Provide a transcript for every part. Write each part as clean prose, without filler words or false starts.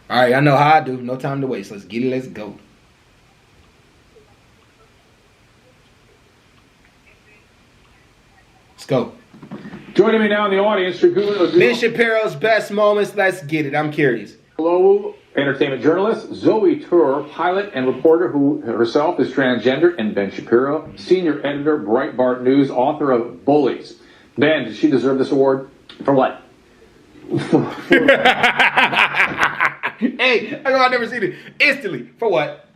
All right, I know how I do. No time to waste. Let's get it. Let's go. Let's go. Joining me now in the audience, Ben Shapiro's best moments. Let's get it. I'm curious. Global entertainment journalist, Zoe Tur, pilot and reporter who herself is transgender, and Ben Shapiro, senior editor, Breitbart News, author of Bullies. Ben, did she deserve this award? For what? Hey, I've never seen it. Instantly. For what?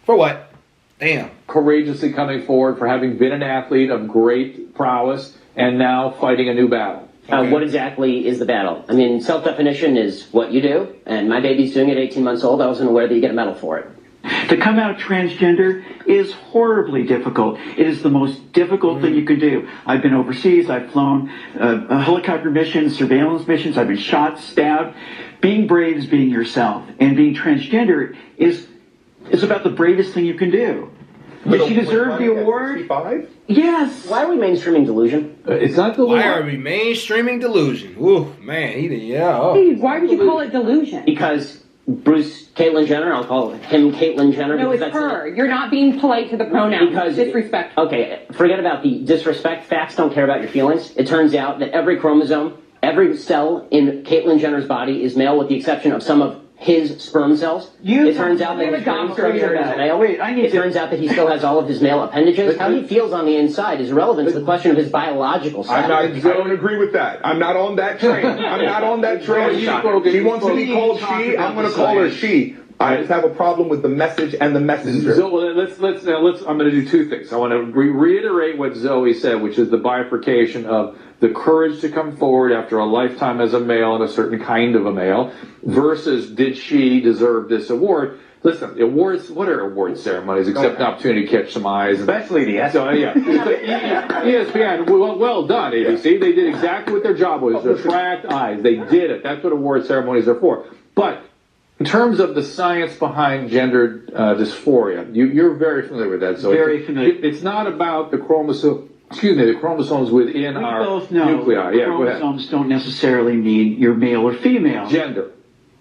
For what? Damn. Courageously coming forward for having been an athlete of great prowess and now fighting a new battle. Okay. What exactly is the battle? I mean, self-definition is what you do, and my baby's doing it 18 months old. I wasn't aware that you get a medal for it. To come out transgender is horribly difficult. It is the most difficult thing you can do. I've been overseas. I've flown helicopter missions, surveillance missions. I've been shot, stabbed. Being brave is being yourself. And being transgender is about the bravest thing you can do. Did she deserve the award? 65? Yes. Why are we mainstreaming delusion? It's not delusion. Why are we mainstreaming delusion? Ooh, man, Steve, why would you call it delusion? Because Caitlyn Jenner, I'll call him Caitlyn Jenner. No, it's her. You're not being polite to the pronouns. Because disrespect. Okay, forget about the disrespect. Facts don't care about your feelings. It turns out that every chromosome, every cell in Caitlyn Jenner's body is male with the exception of some of his sperm cells. It turns out that his brain structure is male. It turns out that he still has all of his male appendages. How he feels on the inside is irrelevant to the question of his biological side. I don't agree with that. I'm not on that train. I'm not on that train. She wants to be called she. I'm going to call her she. I just have a problem with the message and the messenger. So I'm going to do two things. I want to reiterate what Zoe said, which is the bifurcation of the courage to come forward after a lifetime as a male and a certain kind of a male versus did she deserve this award? Listen, awards, what are award ceremonies except an opportunity to catch some eyes? Especially the So, yeah. ESPN, well done, ABC. They did exactly what their job was, attract eyes. They did it. That's what award ceremonies are for. But in terms of the science behind gender dysphoria, you're very familiar with that. So very familiar. It's not about the chromosomes within our both know nuclei. Yeah, go ahead. Chromosomes don't necessarily mean you're male or female. Gender.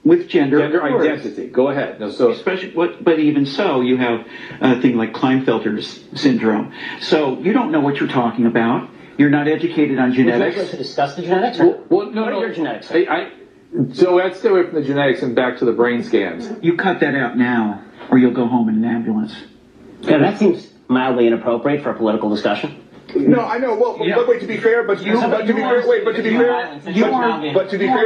With gender identity. Go ahead. No, so but even so, you have a thing like Klinefelter's syndrome. So you don't know what you're talking about. You're not educated on genetics. Would you like to discuss the genetics? What are your genetics? So let's stay away from the genetics and back to the brain scans. You cut that out now, or you'll go home in an ambulance. Yeah, that seems mildly inappropriate for a political discussion. No, I know. Well, wait. To be fair, but to be fair,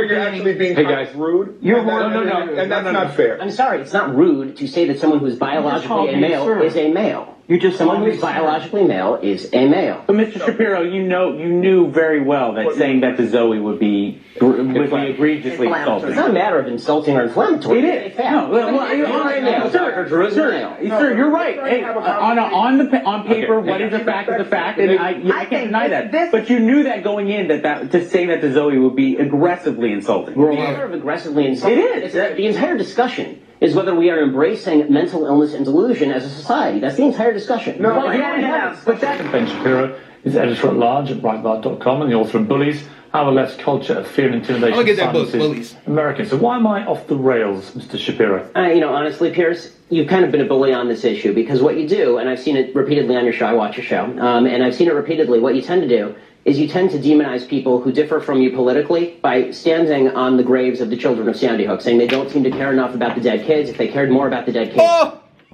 you're actually being rude. And that's not fair. I'm sorry, it's not rude to say that someone who's biologically a male is a male. Someone who's biologically male is a male. But Mr. Shapiro, you knew very well that saying that to Zoe would be egregiously insulting. It's not a matter of insulting or inflammatory. It is. Sir, you're right. Hey, on paper, what is a fact is a fact, and I can't deny that. But you knew that going in that to say that to Zoe would be aggressively insulting. It's a matter of aggressively insulting. It is. The entire discussion is whether we are embracing mental illness and delusion as a society. That's the entire discussion. Ben Shapiro is editor-at-large at Breitbart.com and the author of Bullies, How the Left's Culture of Fear and Intimidation Look at that book, Silences Americans. So why am I off the rails, Mr. Shapiro? Honestly, Pierce, you've kind of been a bully on this issue because what you do, and I've seen it repeatedly on your show, I watch your show, and I've seen it repeatedly, what you tend to do is you tend to demonize people who differ from you politically by standing on the graves of the children of Sandy Hook, saying they don't seem to care enough about the dead kids. If they cared more about the dead kids...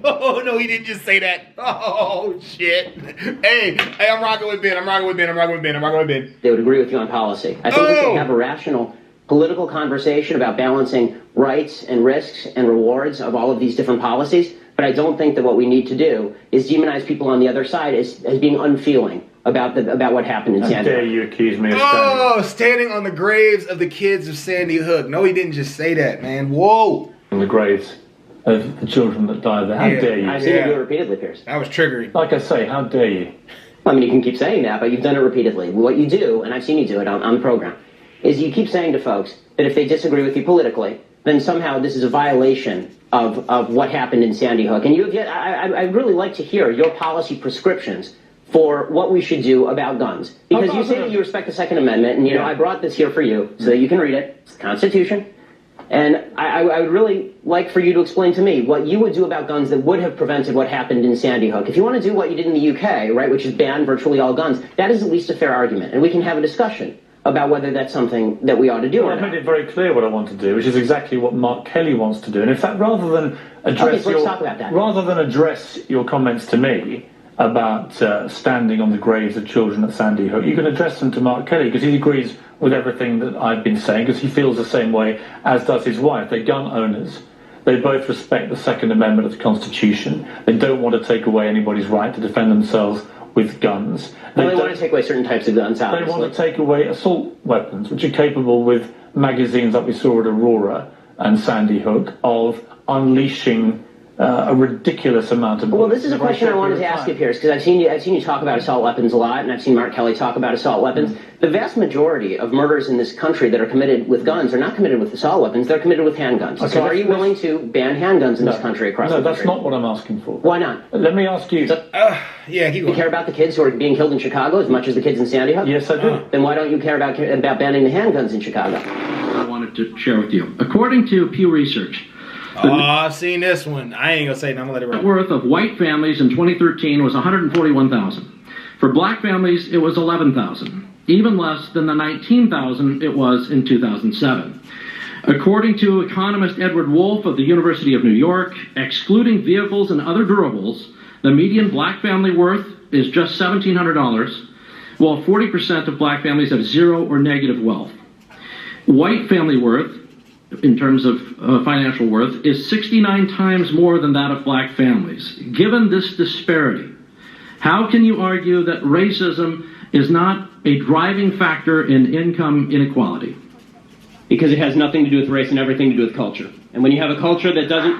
Oh, no, he didn't just say that. Oh, shit. Hey, I'm rocking with Ben. They would agree with you on policy. I think we can have a rational political conversation about balancing rights and risks and rewards of all of these different policies, but I don't think that what we need to do is demonize people on the other side as being unfeeling about what happened in Sandy Hook. How dare you accuse me of standing on the graves of the kids of Sandy Hook. No, he didn't just say that, man. Whoa. On the graves of the children that died there. How dare you? I've seen you do it repeatedly, Pierce. That was triggering. Like I say, how dare you? I mean, you can keep saying that, but you've done it repeatedly. What you do, and I've seen you do it on the program, is you keep saying to folks that if they disagree with you politically, then somehow this is a violation of what happened in Sandy Hook. And I'd really like to hear your policy prescriptions for what we should do about guns. Because you say that you respect the Second Amendment, and I brought this here for you so that you can read it. It's the Constitution. And I would really like for you to explain to me what you would do about guns that would have prevented what happened in Sandy Hook. If you want to do what you did in the UK, right, which is ban virtually all guns, that is at least a fair argument. And we can have a discussion about whether that's something that we ought to do or I've not. made it very clear what I want to do, which is exactly what Mark Kelly wants to do. And in fact, rather than address let's talk about that. rather than address your comments to me about standing on the graves of children at Sandy Hook, you can address them to Mark Kelly, because he agrees with everything that I've been saying, because he feels the same way, as does his wife. They're gun owners. They both respect the Second Amendment of the Constitution. They don't want to take away anybody's right to defend themselves with guns. They want to take away certain types of guns, obviously. They want to take away assault weapons, which are capable, with magazines like we saw at Aurora and Sandy Hook, of unleashing a ridiculous amount of bullets. Well, this is a question I wanted to ask you, Pierce, because I've seen you talk about assault weapons a lot, and I've seen Mark Kelly talk about assault weapons. The vast majority of murders in this country that are committed with guns are not committed with assault weapons, they're committed with handguns. Okay, so are you willing to ban handguns in this country across the country? No, that's not what I'm asking for. Why not? Let me ask you. Yeah, keep going. You care about the kids who are being killed in Chicago as much as the kids in Sandy Hook? Yes, I do. Then why don't you care about banning the handguns in Chicago? I wanted to share with you. According to Pew Research, I've seen this one. I ain't gonna say it. I'm gonna let it the net roll. worth of white families in 2013 was $141,000. For black families, it was $11,000, even less than the $19,000 it was in 2007. According to economist Edward Wolf of the University of New York, excluding vehicles and other durables, the median black family worth is just $1,700, while 40% of black families have zero or negative wealth. White family worth, in terms of financial worth, is 69 times more than that of black families. Given this disparity, how can you argue that racism is not a driving factor in income inequality? Because it has nothing to do with race and everything to do with culture. And when you have a culture that doesn't...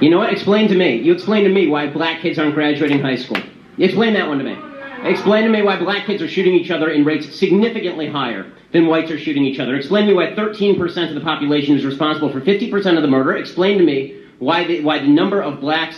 You know what? Explain to me. You explain to me why black kids aren't graduating high school. Explain that one to me. Explain to me why black kids are shooting each other in rates significantly higher than whites are shooting each other. Explain to me why 13% of the population is responsible for 50% of the murder. Explain to me why the number of black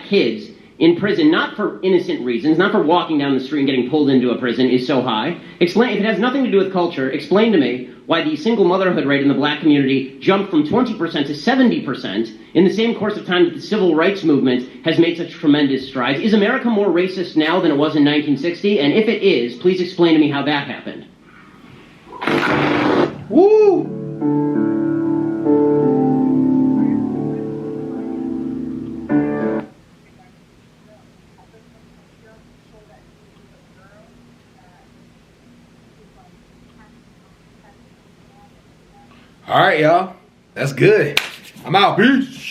kids in prison, not for innocent reasons, not for walking down the street and getting pulled into a prison, is so high. Explain, if it has nothing to do with culture, explain to me why the single motherhood rate in the black community jumped from 20% to 70% in the same course of time that the civil rights movement has made such tremendous strides. Is America more racist now than it was in 1960? And if it is, please explain to me how that happened. Woo! All right, y'all. That's good. I'm out. Peace.